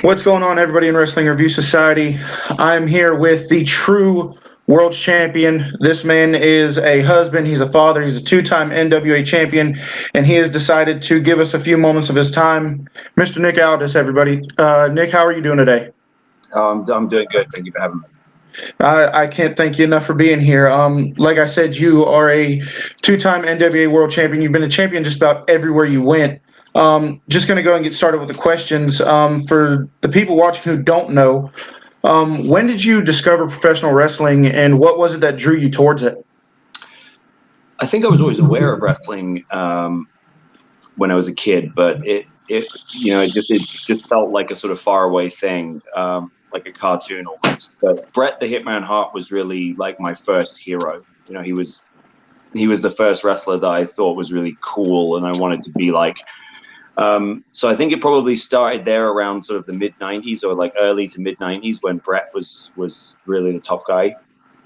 What's going on, everybody in Wrestling Review Society? I'm here with the true world champion. This man is a husband, he's a father, he's a two-time NWA champion, and he has decided to give us a few moments of his time. Mr. Nick Aldis, everybody. Nick, how are you doing today? I'm doing good. Thank you for having me. I can't thank you enough for being here. Like I said, you are a two-time NWA world champion. You've been a champion just about everywhere you went. Just going to go and get started with the questions. For the people watching who don't know, when did you discover professional wrestling, and what was it that drew you towards it? I think I was always aware of wrestling when I was a kid, but it just felt like a sort of faraway thing, like a cartoon almost. But Bret the Hitman Hart was really like my first hero. You know, he was the first wrestler that I thought was really cool, and I wanted to be like. So I think it probably started there around sort of the mid '90s or like early to mid '90s when Bret was really the top guy,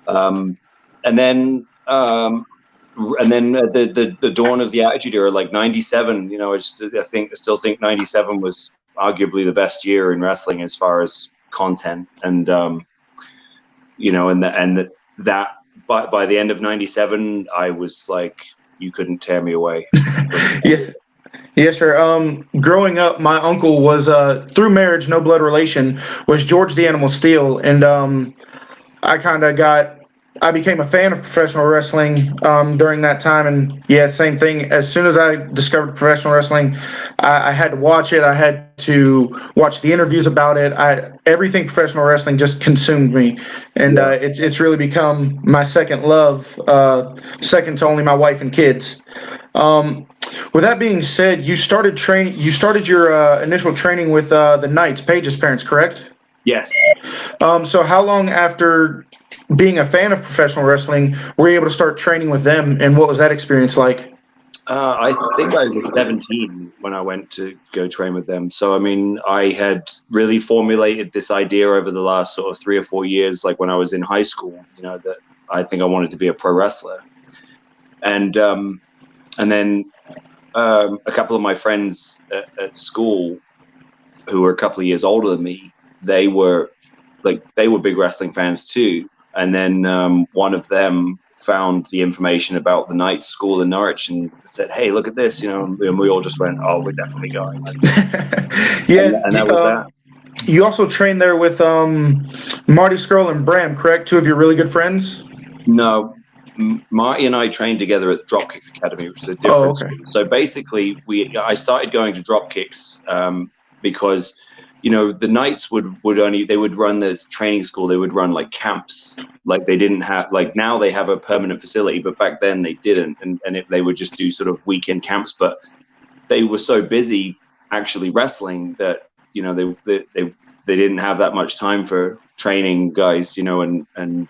and then the dawn of the Attitude Era, like '97. You know, I still think '97 was arguably the best year in wrestling as far as content, and that by the end of '97, I was like, you couldn't tear me away. Yeah. Yes, sir. Growing up, my uncle was, through marriage, no blood relation, was George the Animal Steele, and I became a fan of professional wrestling during that time, and yeah, same thing. As soon as I discovered professional wrestling, I had to watch it. I had to watch the interviews about it. Everything professional wrestling just consumed me, and it's really become my second love, second to only my wife and kids. With that being said, you started your initial training with the Knights, Paige's parents, correct? Yes. So how long after being a fan of professional wrestling were you able to start training with them, and what was that experience like? I think I was 17 when I went to go train with them. So, I mean, I had really formulated this idea over the last sort of 3 or 4 years, like when I was in high school, you know, that I think I wanted to be a pro wrestler. And then a couple of my friends at school who were a couple of years older than me, they were big wrestling fans too. And then one of them found the information about the Knights school in Norwich and said, "Hey, look at this," you know, and we all just went, "Oh, we're definitely going." Yeah. and that was that. You also trained there with Marty Scurll and Bram, correct? Two of your really good friends? No. Marty and I trained together at Dropkicks Academy, which is a different school. So basically, I started going to Dropkicks because, you know, the Knights would run the training school. They would run like camps. Like they didn't have, like now they have a permanent facility, but back then they didn't. And they would just do sort of weekend camps. But they were so busy actually wrestling that, you know, they didn't have that much time for training guys, you know, and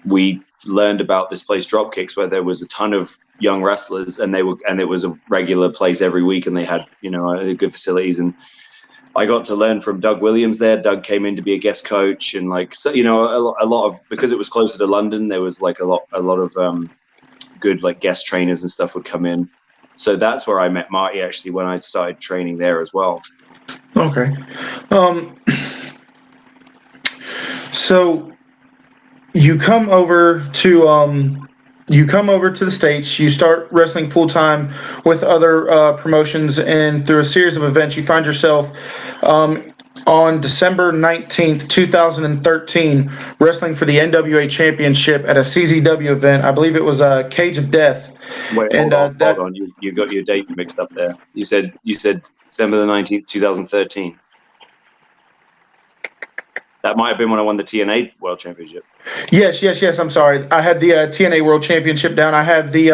we learned about this place Dropkicks where there was a ton of young wrestlers and it was a regular place every week, and they had, you know, good facilities. And I got to learn from Doug Williams there. Doug came in to be a guest coach, and like, so, you know, a lot of, because it was closer to London, there was like a lot of good like guest trainers and stuff would come in. So that's where I met Marty actually when I started training there as well. Okay. So you come over to the States, you start wrestling full time with other promotions, and through a series of events, you find yourself on December 19th, 2013, wrestling for the NWA Championship at a CZW event. I believe it was a Cage of Death. Wait, hold on. You got your date mixed up there. You said December the 19th, 2013. That might have been when I won the TNA World Championship. Yes. I'm sorry. I had the TNA World Championship down. I have the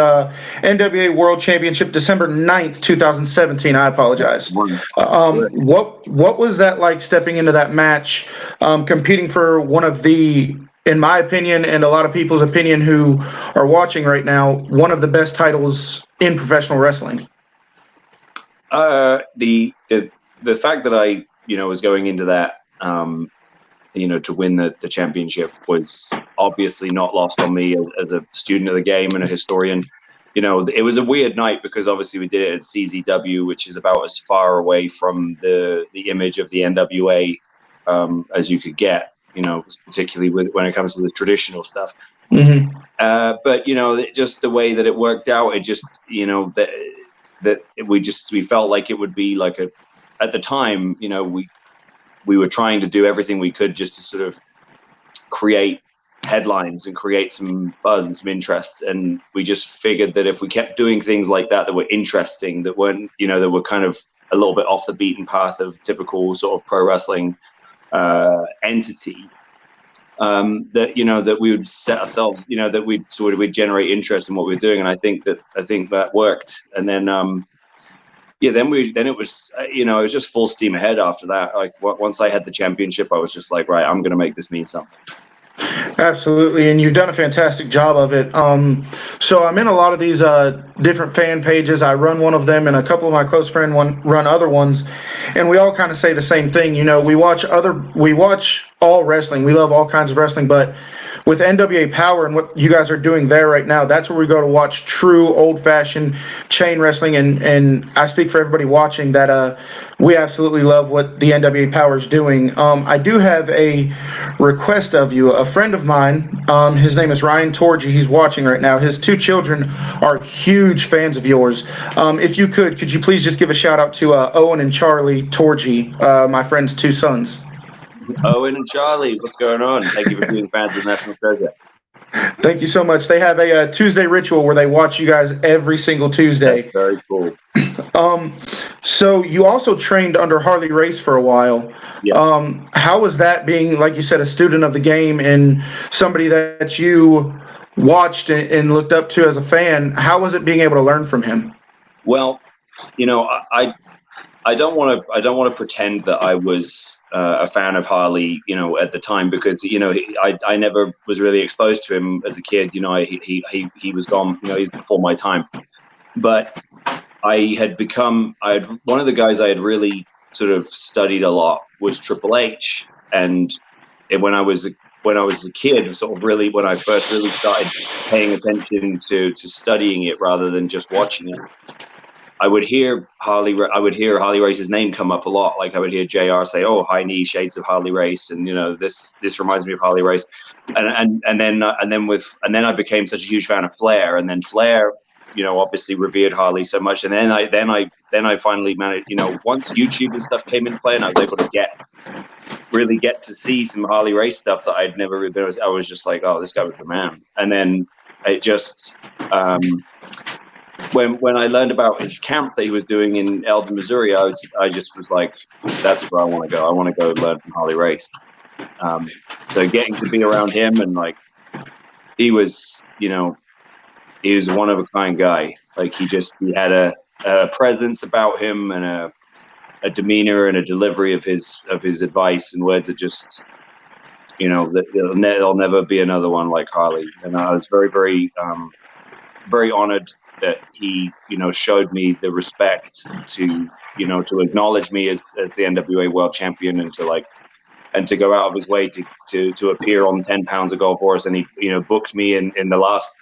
NWA World Championship December 9th, 2017. I apologize. What was that like, stepping into that match, competing for one of the, in my opinion and a lot of people's opinion who are watching right now, one of the best titles in professional wrestling? The fact that I, you know, was going into that, you know, to win the championship was obviously not lost on me as a student of the game and a historian. you know, it was a weird night because obviously we did it at CZW, which is about as far away from the image of the NWA as you could get, you know, particularly when it comes to the traditional stuff. Mm-hmm. But, you know, just the way that it worked out, it just, you know, that we felt like it would be like at the time, you know, we were trying to do everything we could just to sort of create headlines and create some buzz and some interest, and we just figured that if we kept doing things like that were interesting, that weren't, you know, that were kind of a little bit off the beaten path of typical sort of pro wrestling entity, that, you know, that we would set ourselves, you know, that we'd generate interest in what we were doing, and I think that worked. And then then it was, you know, it was just full steam ahead after that. Like once I had the championship, I was just like, right, I'm going to make this mean something. Absolutely, and you've done a fantastic job of it. So I'm in a lot of these different fan pages. I run one of them, and a couple of my close friends run other ones, and we all kind of say the same thing. You know, we watch all wrestling. We love all kinds of wrestling, but with NWA Power and what you guys are doing there right now, that's where we go to watch true old-fashioned chain wrestling, and I speak for everybody watching that we absolutely love what the NWA Power is doing. I do have a request of you. A friend of mine, his name is Ryan Torgy, he's watching right now. His 2 children are huge fans of yours. If you could you please just give a shout-out to Owen and Charlie Torgy, my friend's 2 sons. Owen and Charlie, what's going on? Thank you for being fans of National Treasure. Thank you so much. They have a Tuesday ritual where they watch you guys every single Tuesday. That's very cool. So you also trained under Harley Race for a while. Yeah. How was that being, like you said, a student of the game and somebody that you watched and looked up to as a fan? How was it being able to learn from him? Well, you know, I don't want to pretend that I was a fan of Harley, you know, at the time, because, you know, I never was really exposed to him as a kid. You know, he was gone. You know, he's before my time. But one of the guys I had really sort of studied a lot was Triple H, and when I was a kid, sort of really when I first really started paying attention to studying it rather than just watching it, I would hear Harley Race's name come up a lot. Like I would hear JR say, "Oh, high knee, shades of Harley Race," and, you know, this reminds me of Harley Race, and then I became such a huge fan of Flair, and then Flair, you know, obviously revered Harley so much, and then I finally managed, you know, once YouTube and stuff came into play, and I was able to really get to see some Harley Race stuff that I'd never really been. I was just like, oh, this guy was the man, and then it just. When I learned about his camp that he was doing in Eldon, Missouri, I just was like, that's where I want to go. I want to go learn from Harley Race. So getting to be around him, and like, he was a one of a kind guy. Like he had a presence about him, and a demeanor and a delivery of his advice and words that just, you know, that there'll never be another one like Harley. And I was very, very, very honored that he, you know, showed me the respect to, you know, to acknowledge me as the NWA World Champion, and to go out of his way to appear on 10 Pounds of Gold for us. And he, you know, booked me in the last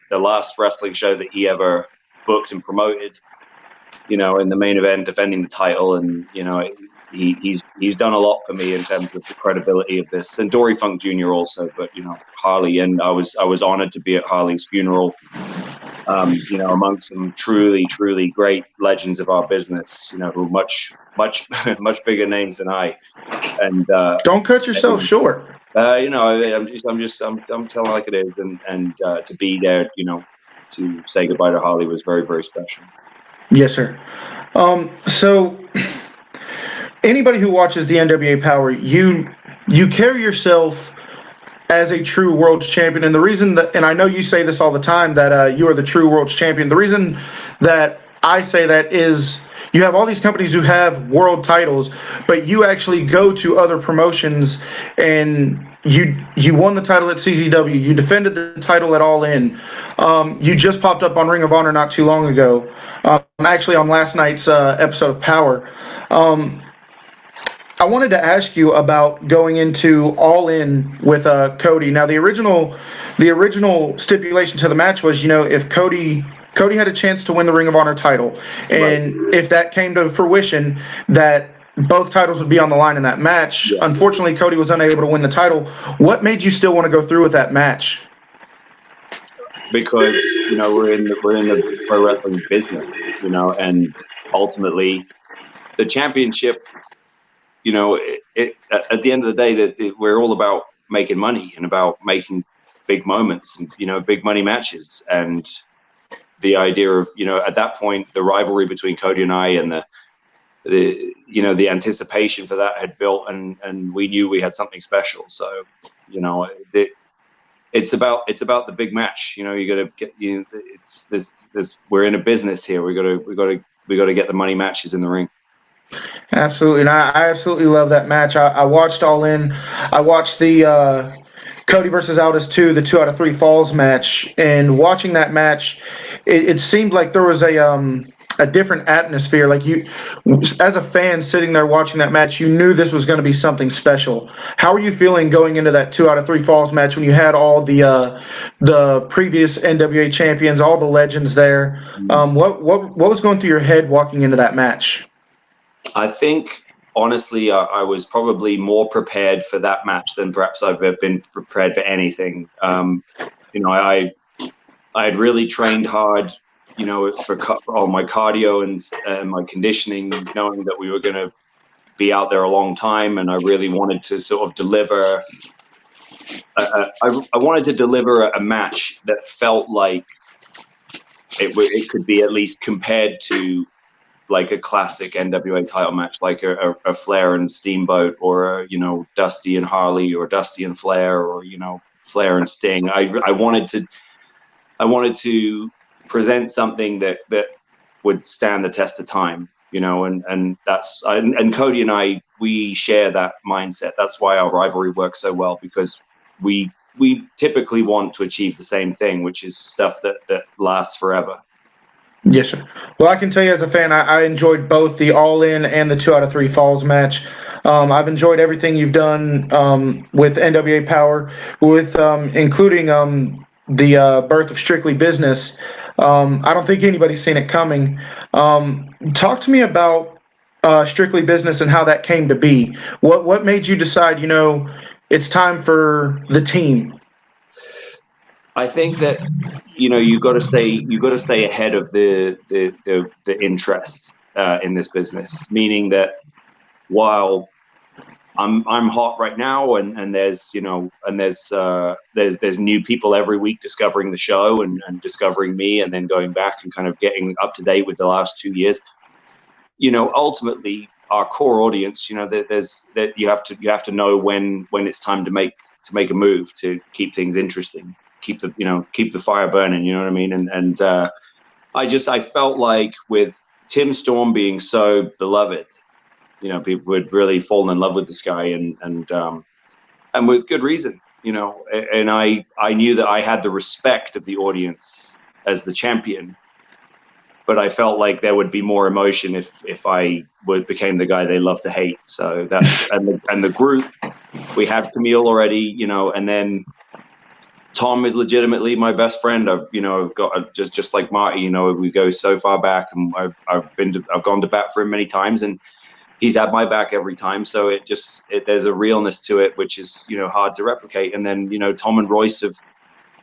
wrestling show that he ever booked and promoted, you know, in the main event, defending the title. And, you know, he's done a lot for me in terms of the credibility of this, and Dory Funk Jr. also, but, you know, Harley, and I was honored to be at Harley's funeral. You know, amongst some truly, truly great legends of our business, you know, who much bigger names than I. And don't cut yourself short. You know, I'm telling like it is, and to be there, you know, to say goodbye to Harley was very, very special. Yes, sir. So anybody who watches the NWA Power, you carry yourself as a true world's champion. And the reason that, and I know you say this all the time, that you are the true world's champion. The reason that I say that is you have all these companies who have world titles, but you actually go to other promotions, and you won the title at CZW. You defended the title at All In. You just popped up on Ring of Honor not too long ago. Actually on last night's episode of Power. I wanted to ask you about going into All In with Cody. Now, the original stipulation to the match was, you know, if Cody Cody had a chance to win the Ring of Honor title, and if that came to fruition, that both titles would be on the line in that match. Yeah. Unfortunately, Cody was unable to win the title. What made you still want to go through with that match? Because we're in the pro wrestling business, and ultimately the championship. At the end of the day, that we're all about making money and about making big moments and big money matches. And the idea of at that point the rivalry between Cody and I and the anticipation for that had built, and we knew we had something special. So it's about the big match. You got to get it's this we're in a business here. We got to get the money matches in the ring. Absolutely, and I absolutely love that match. I watched All In. I watched the Cody versus Aldis 2, the 2 out of 3 falls match, and watching that match, it seemed like there was a different atmosphere. Like you, as a fan sitting there watching that match, you knew this was going to be something special. How are you feeling going into that 2 out of 3 falls match when you had all the previous NWA champions, all the legends there? What was going through your head walking into that match? I think, honestly, I was probably more prepared for that match than perhaps I've been prepared for anything. I had really trained hard, for my cardio and my conditioning, knowing that we were going to be out there a long time, and I really wanted to sort of deliver. I wanted to deliver a match that felt like it could be at least compared to like a classic NWA title match, like a Flair and Steamboat, or Dusty and Harley, or Dusty and Flair, or Flair and Sting. I wanted to present something that would stand the test of time, and Cody and I, we share that mindset. That's why our rivalry works so well, because we typically want to achieve the same thing, which is stuff that lasts forever. Yes, sir. Well, I can tell you as a fan, I enjoyed both the All In and the 2 out of 3 falls match. I've enjoyed everything you've done with NWA Power, with including the birth of Strictly Business. I don't think anybody's seen it coming. Talk to me about Strictly Business and how that came to be. What made you decide, it's time for the team? I think that you got to stay ahead of the interest in this business. Meaning that while I'm hot right now, and there's new people every week discovering the show and discovering me, and then going back and kind of getting up to date with the last 2 years. Ultimately, our core audience, you have to know when it's time to make a move to keep things interesting. Keep the fire burning, you know what I mean? And I felt like with Tim Storm being so beloved, people would really fall in love with this guy, and with good reason, and I knew that I had the respect of the audience as the champion, but I felt like there would be more emotion if I became the guy they love to hate. So that's, and the group, we have Camille already, and then Tom is legitimately my best friend. I've got just like Marty, we go so far back, and I've gone to bat for him many times, and he's had my back every time. So there's a realness to it, which is, hard to replicate. And then, Tom and Royce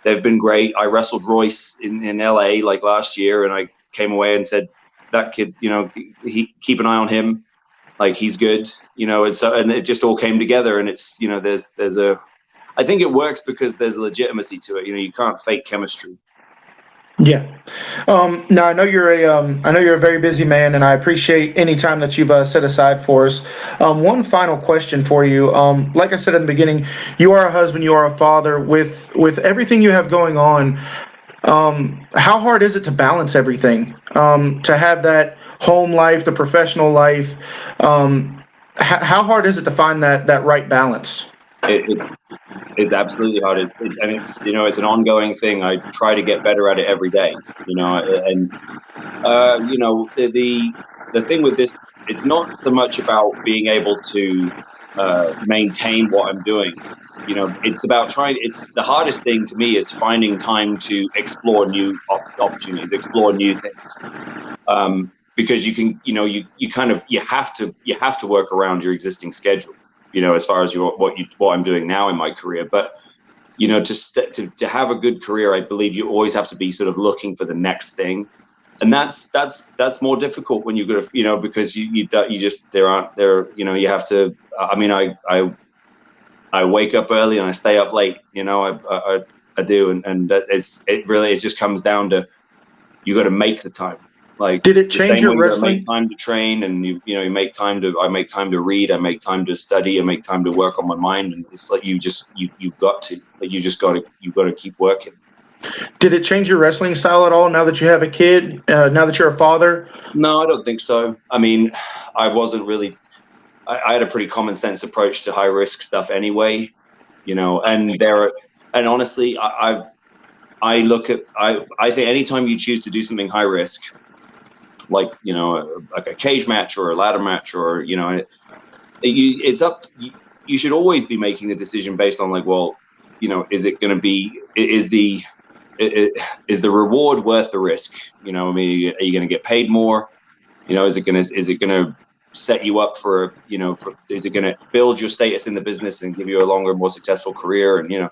they've been great. I wrestled Royce in LA like last year, and I came away and said, that kid, keep an eye on him. Like, he's good, and it just all came together. And it's, I think it works because there's legitimacy to it. You can't fake chemistry. Yeah. Now I know you're a very busy man, and I appreciate any time that you've set aside for us. One final question for you. Like I said in the beginning, you are a husband, you are a father. With everything you have going on, how hard is it to balance everything? To have that home life, the professional life. How hard is it to find that right balance? It's absolutely hard. It's an ongoing thing. I try to get better at it every day. And the thing with this, it's not so much about being able to maintain what I'm doing. You know, it's about it's the hardest thing to me is finding time to explore new opportunities, explore new things. Because you can, you know, you have to work around your existing schedule, you know, as far as what I'm doing now in my career. But, you know, to have a good career, I believe you always have to be sort of looking for the next thing. And that's more difficult when you go, you know, because you just, you know, you have to, I mean, I wake up early and I stay up late, you know, I do. And it just comes down to, you got to make the time. Like, did it change your wrestling? Make time to train, and you make time to. I make time to read. I make time to study. I make time to work on my mind. And it's like you've got to. Like, you've got to keep working. Did it change your wrestling style at all now that you have a kid? Now that you're a father? No, I don't think so. I mean, I wasn't really. I had a pretty common sense approach to high risk stuff anyway, you know. And honestly, I think anytime you choose to do something high risk, like, you know, like a cage match or a ladder match, or, you know, it's up. You should always be making the decision based on, like, well, you know, is it going to be, is the reward worth the risk? You know, I mean, are you going to get paid more? You know, is it going to set you up for, you know, is it going to build your status in the business and give you a longer, more successful career? And, you know,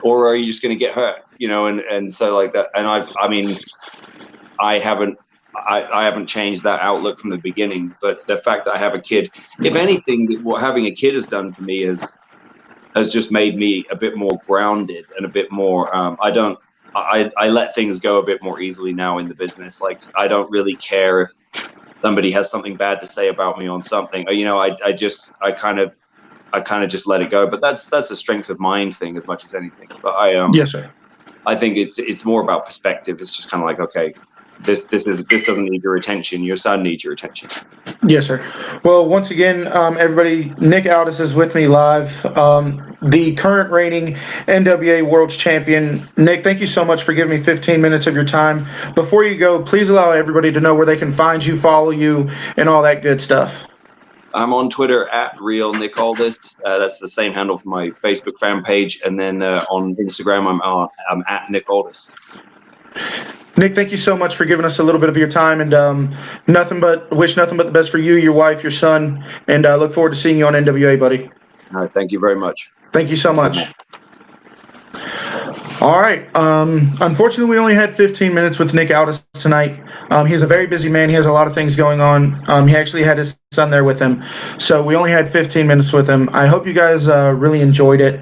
or are you just going to get hurt? You know, and so, like that. And I mean, I haven't changed that outlook from the beginning, but the fact that I have a kid, if anything, what having a kid has done for me has just made me a bit more grounded and a bit more, I let things go a bit more easily now in the business. Like, I don't really care if somebody has something bad to say about me on something, you know, I kind of just let it go. But that's a strength of mind thing as much as anything. But yes, sir. I think it's more about perspective. It's just kind of like, okay, this doesn't need your attention. Your son needs your attention. Yes, sir. Well, once again, everybody, Nick Aldis is with me live, the current reigning NWA World Champion. Nick, thank you so much for giving me 15 minutes of your time. Before you go, please allow everybody to know where they can find you, follow you, and all that good stuff. I'm on Twitter at Real Nick Aldis. That's the same handle for my Facebook fan page. And then on Instagram, I'm at Nick Aldis. Nick, thank you so much for giving us a little bit of your time, and wish nothing but the best for you, your wife, your son, and look forward to seeing you on NWA, buddy. All right, thank you very much. Thank you so much. All right. Unfortunately, we only had 15 minutes with Nick Aldis tonight. He's a very busy man. He has a lot of things going on. He actually had his son there with him, so we only had 15 minutes with him. I hope you guys really enjoyed it.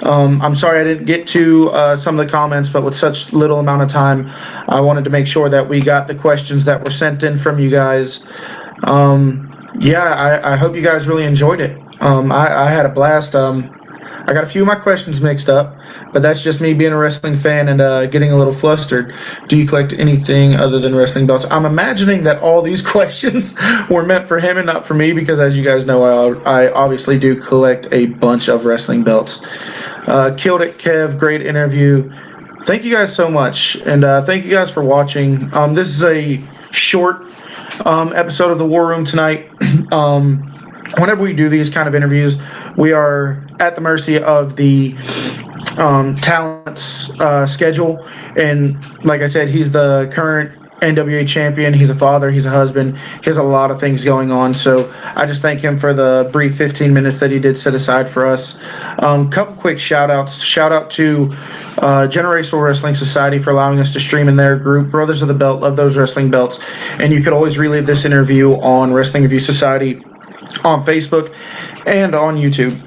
I'm sorry I didn't get to some of the comments, but with such little amount of time, I wanted to make sure that we got the questions that were sent in from you guys. I hope you guys really enjoyed it. I had a blast. I got a few of my questions mixed up, but that's just me being a wrestling fan and getting a little flustered. Do you collect anything other than wrestling belts? I'm imagining that all these questions were meant for him and not for me, because as you guys know, I obviously do collect a bunch of wrestling belts. Killed it, Kev. Great interview. Thank you guys so much, and thank you guys for watching. This is a short episode of the War Room tonight. Whenever we do these kind of interviews, we are at the mercy of the talent's schedule. And like I said, he's the current NWA champion. He's a father. He's a husband. He has a lot of things going on. So I just thank him for the brief 15 minutes that he did set aside for us. Couple quick shout outs. Shout out to Generational Wrestling Society for allowing us to stream in their group. Brothers of the Belt, love those wrestling belts. And you could always relive this interview on Wrestling Review Society on Facebook and on YouTube.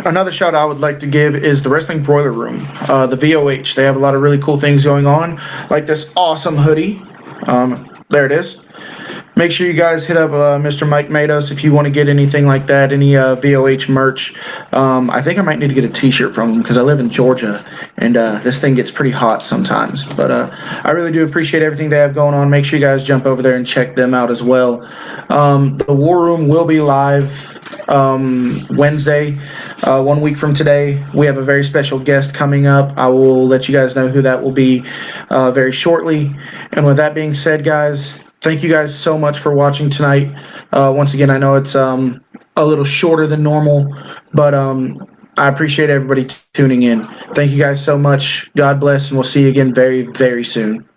Another shout I would like to give is the Wrestling Broiler Room, the VOH. They have a lot of really cool things going on, like this awesome hoodie. There it is. Make sure you guys hit up Mr. Mike Matos if you want to get anything like that, any VOH merch. I think I might need to get a t-shirt from him because I live in Georgia, and this thing gets pretty hot sometimes. But I really do appreciate everything they have going on. Make sure you guys jump over there and check them out as well. The War Room will be live Wednesday, 1 week from today. We have a very special guest coming up. I will let you guys know who that will be very shortly. And with that being said, guys, thank you guys so much for watching tonight. Once again, I know it's a little shorter than normal, but I appreciate everybody tuning in. Thank you guys so much. God bless, and we'll see you again very, very soon.